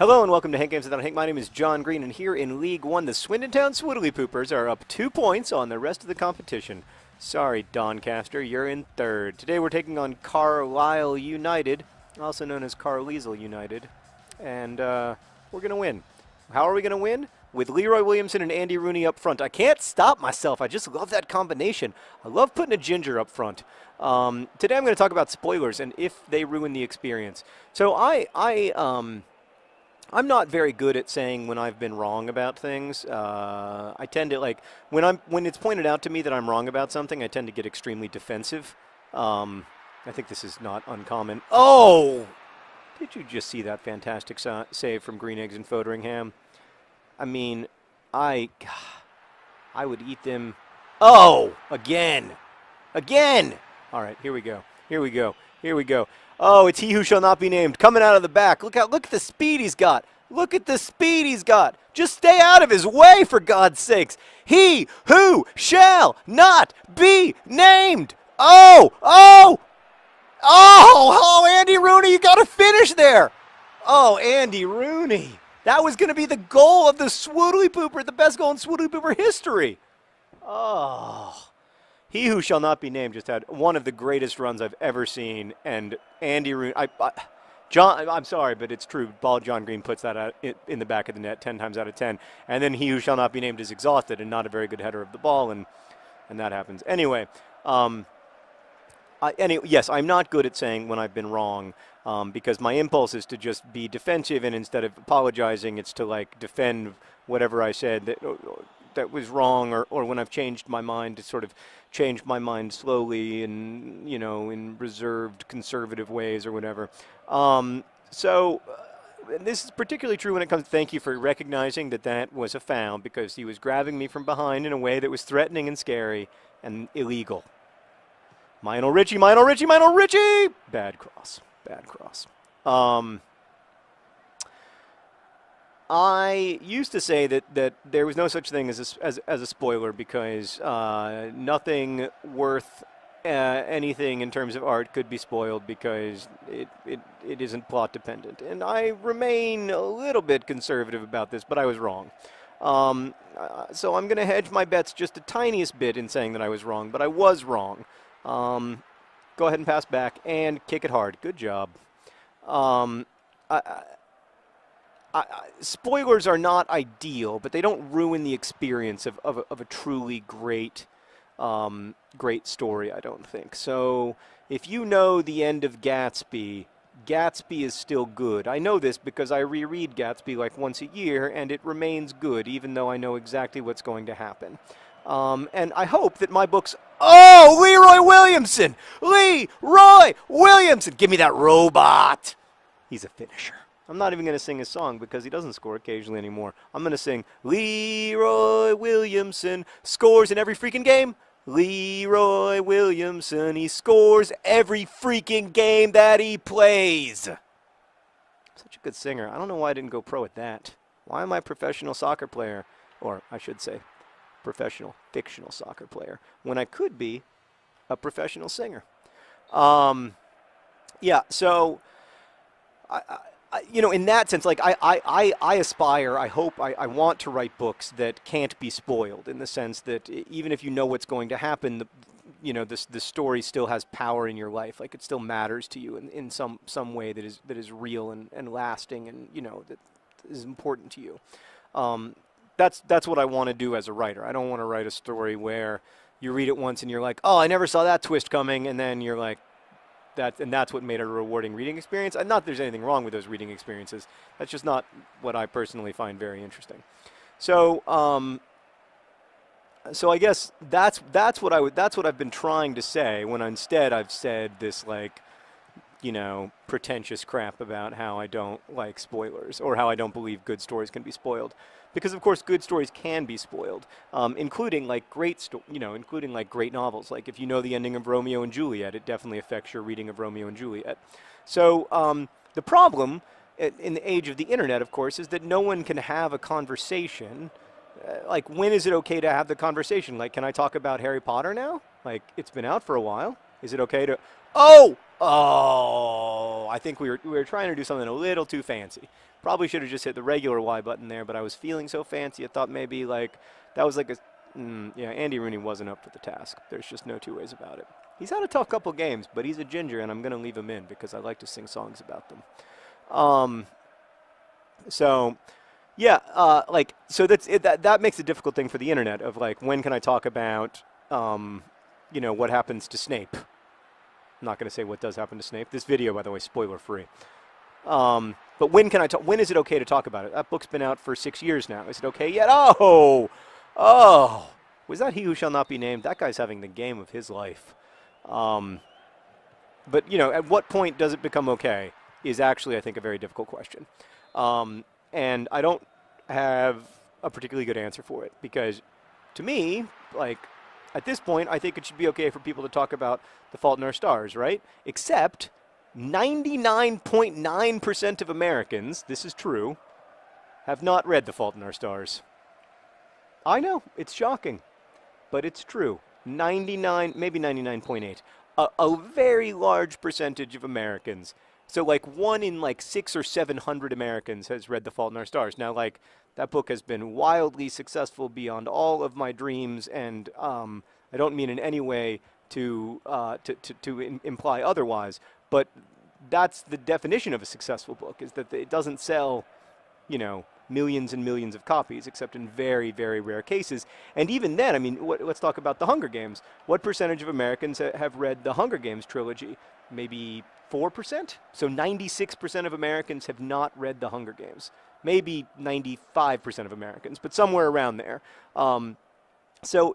Hello and welcome to Hank Games Without Hank. My name is John Green, and here in League One, the Swindon Town Swoodilypoopers are up 2 points on the rest of the competition. Sorry, Doncaster, you're in third. Today we're taking on Carlisle United, also known as Carlisle United, and we're going to win. How are we going to win? With Leroy Williamson and Andy Rooney up front. I can't stop myself. I just love that combination. I love putting a ginger up front. Today I'm going to talk about spoilers and if they ruin the experience. So I'm not very good at saying when I've been wrong about things. I tend to, like, when it's pointed out to me that I'm wrong about something, I tend to get extremely defensive. I think this is not uncommon. Oh! Did you just see that fantastic save from Green Eggs and Foderingham? I mean, I would eat them. Oh! Again! Again! All right, here we go. Here we go. Here we go. Oh, it's he who shall not be named. Coming out of the back. Look at the speed he's got. Look at the speed he's got. Just stay out of his way, for God's sakes. He who shall not be named. Oh, oh, oh, Andy Rooney, you got to finish there. Oh, Andy Rooney. That was going to be the goal of the Swoodilypooper, the best goal in Swoodilypooper history. Oh. He who shall not be named just had one of the greatest runs I've ever seen, and Andy Rooney. I'm sorry, but it's true. John Green puts that out in the back of the net 10 times out of 10, and then he who shall not be named is exhausted and not a very good header of the ball, and that happens. Anyway, yes, I'm not good at saying when I've been wrong, because my impulse is to just be defensive, and instead of apologizing, it's to like defend whatever I said that was wrong, or when I've changed my mind, to sort of change my mind slowly and, you know, in reserved conservative ways or whatever. This is particularly true when it comes. Thank you for recognizing that was a foul, because he was grabbing me from behind in a way that was threatening and scary and illegal. Lionel Richie, Lionel Richie, Lionel Richie! Bad cross. Bad cross. I used to say that there was no such thing as a spoiler, because nothing worth anything in terms of art could be spoiled, because it isn't plot dependent. And I remain a little bit conservative about this, but I was wrong. So I'm going to hedge my bets just the tiniest bit in saying that I was wrong, but I was wrong. Go ahead and pass back and kick it hard. Good job. Spoilers are not ideal, but they don't ruin the experience of a truly great story, I don't think. So if you know the end of Gatsby, Gatsby is still good. I know this because I reread Gatsby like once a year, and it remains good, even though I know exactly what's going to happen. And I hope that my books... Oh, Leroy Williamson! Leroy Williamson! Give me that robot! He's a finisher. I'm not even going to sing his song because he doesn't score occasionally anymore. I'm going to sing, Leroy Williamson scores in every freaking game. Leroy Williamson, he scores every freaking game that he plays. Such a good singer. I don't know why I didn't go pro at that. Why am I a professional soccer player? Or I should say, professional fictional soccer player, when I could be a professional singer. Yeah, so... you know, in that sense, like I aspire, I hope, I want to write books that can't be spoiled, in the sense that even if you know what's going to happen, the story still has power in your life. Like, it still matters to you in some way that is real and lasting, and, you know, that is important to you. That's what I want to do as a writer. I don't want to write a story where you read it once and you're like, oh, I never saw that twist coming, and then you're like, that's what made it a rewarding reading experience. And not that there's anything wrong with those reading experiences. That's just not what I personally find very interesting. So, so I guess that's what I've been trying to say, when instead I've said this, like, you know, pretentious crap about how I don't like spoilers, or how I don't believe good stories can be spoiled. Because, of course, good stories can be spoiled, including like great novels. Like, if you know the ending of Romeo and Juliet, it definitely affects your reading of Romeo and Juliet. So the problem in the age of the internet, of course, is that no one can have a conversation. Like, when is it okay to have the conversation? Like, can I talk about Harry Potter now? Like, it's been out for a while. Is it okay to... Oh, I think we were trying to do something a little too fancy. Probably should have just hit the regular Y button there, but I was feeling so fancy. I thought maybe like that was like a yeah. Andy Rooney wasn't up for the task. There's just no two ways about it. He's had a tough couple games, but he's a ginger, and I'm gonna leave him in because I like to sing songs about them. So. Yeah, like so that's it, that makes a difficult thing for the internet of like when can I talk about you know what happens to Snape. I'm not going to say what does happen to Snape. This video, by the way, spoiler free. But when can I talk? When is it okay to talk about it? That book's been out for 6 years now. Is it okay yet? Oh, was that He Who Shall Not Be Named? That guy's having the game of his life. But you know, at what point does it become okay? Is actually, I think, a very difficult question. And I don't have a particularly good answer for it because, to me, like, at this point, I think it should be okay for people to talk about The Fault in Our Stars, right? Except 99.9% of Americans, this is true, have not read The Fault in Our Stars. I know, it's shocking, but it's true. 99, maybe 99.8. A very large percentage of Americans. So like 1 in like 600 or 700 Americans has read The Fault in Our Stars. Now, like, that book has been wildly successful beyond all of my dreams, and I don't mean in any way to imply otherwise, but that's the definition of a successful book, is that it doesn't sell, you know, millions and millions of copies, except in very, very rare cases. And even then, I mean, let's talk about The Hunger Games. What percentage of Americans have read the Hunger Games trilogy? Maybe 4%? So 96% of Americans have not read The Hunger Games. Maybe 95% of Americans, but somewhere around there. So,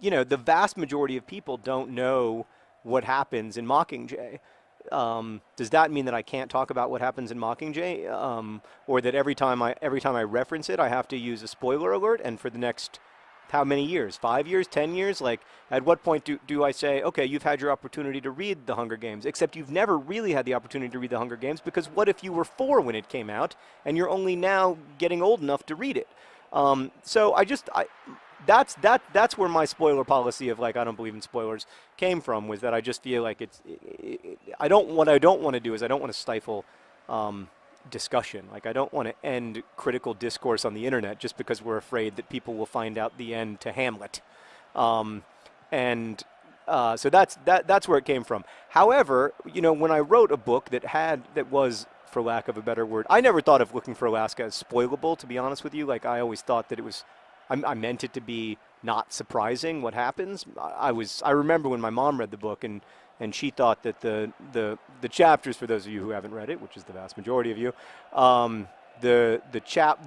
you know, the vast majority of people don't know what happens in Mockingjay. Does that mean that I can't talk about what happens in Mockingjay? Or that every time I reference it, I have to use a spoiler alert, and for the next how many years? 5 years? 10 years? Like, at what point do I say, okay, you've had your opportunity to read The Hunger Games, except you've never really had the opportunity to read The Hunger Games, because what if you were 4 when it came out, and you're only now getting old enough to read it? So that's where my spoiler policy of, like, I don't believe in spoilers came from, was that I just feel like what I don't want to do is I don't want to stifle discussion. Like, I don't want to end critical discourse on the internet just because we're afraid that people will find out the end to Hamlet. So that's where it came from. However, you know, when I wrote a book that was, for lack of a better word, I never thought of Looking for Alaska as spoilable, to be honest with you. Like, I always thought that it was, I meant it to be not surprising what happens. I remember when my mom read the book, and she thought that the chapters, for those of you who haven't read it, which is the vast majority of you, there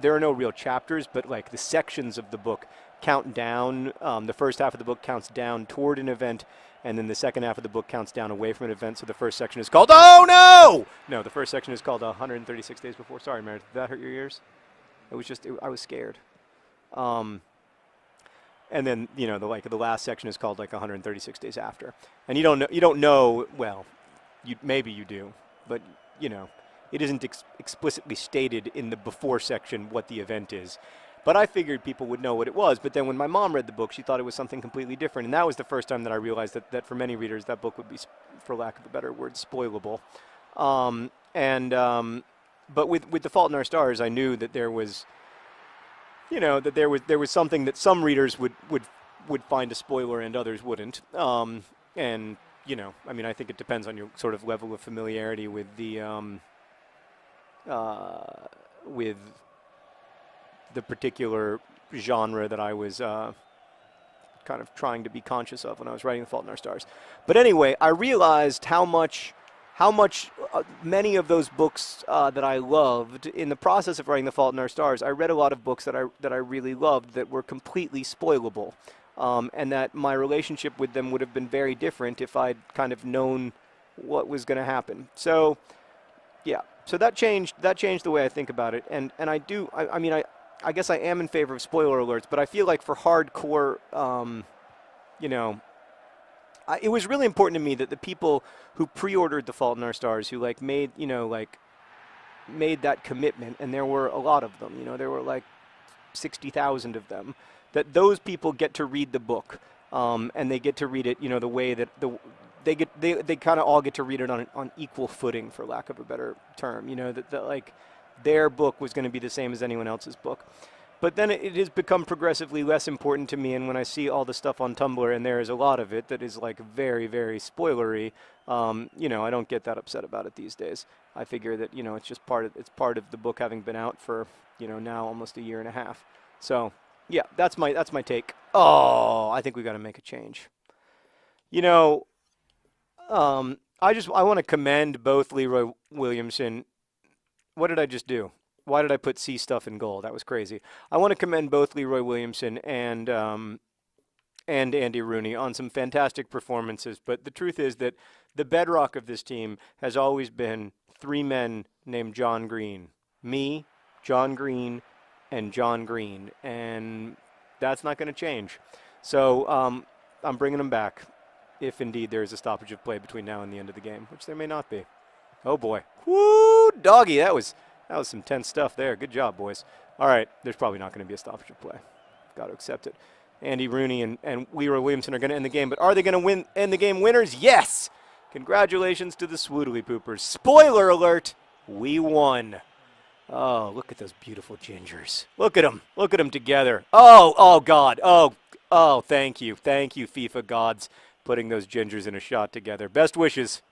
are no real chapters, but like the sections of the book count down. The first half of the book counts down toward an event, and then the second half of the book counts down away from an event. So the first section is called, oh no! No, the first section is called 136 Days Before. Sorry, Meredith, did that hurt your ears? It was just, I was scared. And then, you know, the last section is called like 136 Days After. And you don't know, well, maybe you do, but, you know, it isn't explicitly stated in the before section what the event is. But I figured people would know what it was. But then when my mom read the book, she thought it was something completely different. And that was the first time that I realized that for many readers, that book would be, for lack of a better word, spoilable. But with The Fault in Our Stars, I knew that there was, you know, that there was something that some readers would find a spoiler and others wouldn't. And, you know, I mean, I think it depends on your sort of level of familiarity with the particular genre that I was kind of trying to be conscious of when I was writing The Fault in Our Stars. But anyway, I realized how much many of those books that I loved, in the process of writing The Fault in Our Stars, I read a lot of books that I really loved that were completely spoilable, and that my relationship with them would have been very different if I'd kind of known what was going to happen. So, yeah. So that changed the way I think about it, and I guess I am in favor of spoiler alerts, but I feel like for hardcore, you know, it was really important to me that the people who pre-ordered The Fault in Our Stars, who like made that commitment, and there were a lot of them, you know, there were like 60,000 of them, that those people get to read the book, and they get to read it, you know, the way that they kind of all get to read it on equal footing, for lack of a better term. You know that like their book was going to be the same as anyone else's book. But then it has become progressively less important to me, and when I see all the stuff on Tumblr, and there is a lot of it that is like very, very spoilery, you know, I don't get that upset about it these days. I figure that, you know, it's just part of the book having been out for, you know, now almost a year and a half. So yeah, that's my take. Oh, I think we got to make a change. You know, I want to commend both Leroy Williamson. What did I just do? Why did I put C stuff in goal? That was crazy. I want to commend both Leroy Williamson and Andy Rooney on some fantastic performances. But the truth is that the bedrock of this team has always been three men named John Green. Me, John Green, and John Green. And that's not going to change. So I'm bringing them back if indeed there is a stoppage of play between now and the end of the game, which there may not be. Oh, boy. Woo, doggy. That was some tense stuff there. Good job, boys. All right, there's probably not going to be a stoppage of play. Got to accept it. Andy Rooney and Leroy Williamson are going to end the game, but are they going to end the game winners? Yes! Congratulations to the Swoodilypoopers. Spoiler alert, we won. Oh, look at those beautiful gingers. Look at them. Look at them together. Oh, God. Oh, thank you. Thank you, FIFA gods, putting those gingers in a shot together. Best wishes.